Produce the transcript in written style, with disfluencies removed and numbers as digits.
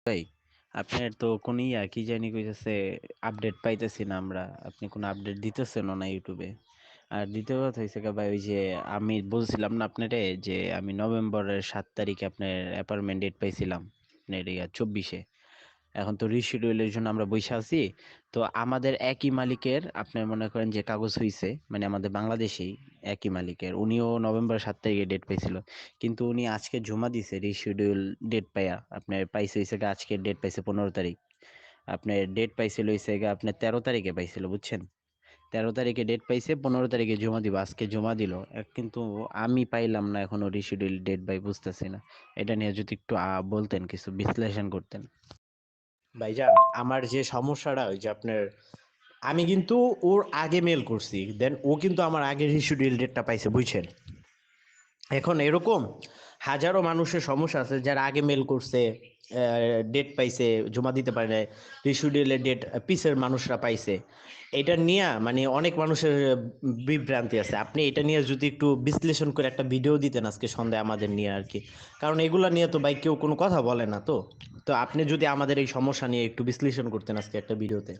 ভাই, আপনার তো কোন কি জানি কইতেছে, আপডেট পাইতেছি না আমরা। আপনি কোন আপডেট দিতেছেন না ইউটিউবে। আর দ্বিতীয় কথা হয়েছে কি ভাই, ওই যে আমি বলছিলাম না আপনারে যে আমি নভেম্বরের 7 তারিখে আপনার অ্যাপয়েন্টমেন্ট ডেট পাইছিলাম আপনার 24-এ। এখন তো রিশিডিউলের জন্য আমরা বইসা আছি। তো আমাদের একই মালিকের আপনার মনে করেন যে কাগজ হইছে, মানে আমাদের বাংলাদেশেই একই মালিকের, উনিও নভেম্বর 7 তারিখে ডেট পাইছিল। কিন্তু উনি আজকে জমা দিছে রিশিডিউল ডেট পাইয়া, আপনার পাইছে হইছে গিয়ে আজকে ডেট পাইছে 15 তারিখ। আপনার ডেট পাইছিল হইছে গিয়ে আপনার 13 তারিখে পাইছিল, বুঝছেন? 13 তারিখে ডেট পাইছে, 15 তারিখে জমা দিব, আজকে জমা দিল। কিন্তু আমি পাইলাম না এখনো রিশিডিউল ডেট, ভাই বুঝতেছি না। এটা নিয়ে যদি একটু বলতেন, কিছু বিশ্লেষণ করতেন। ভাইজান, আমার যে সমস্যাটা ওই যে আপনার, আমি কিন্তু ওর আগে মেল করছি, দেন ও কিন্তু আমার আগে রিশিডিউল ডেটটা পাইছে, বুঝছেন? এখন এরকম হাজারো মানুষের সমস্যা আছে যারা আগে মেল করছে, ডেট পাইছে, জমা দিতে পারে নাই, রিশিডিউলের ডেট পিসের মানুষরা পাইছে। এটা নিয়ে মানে অনেক মানুষের বিভ্রান্তি আছে। আপনি এটা নিয়ে যদি একটু বিশ্লেষণ করে একটা ভিডিও দিতেন আজকে সন্ধ্যায় আমাদের নিয়ে আর কি। কারণ এগুলা নিয়ে তো ভাই কেউ কোনো কথা বলে না। তো তো আপনি যদি আমাদের এই সমস্যা নিয়ে একটু বিশ্লেষণ করতেন আজকে একটা ভিডিওতে।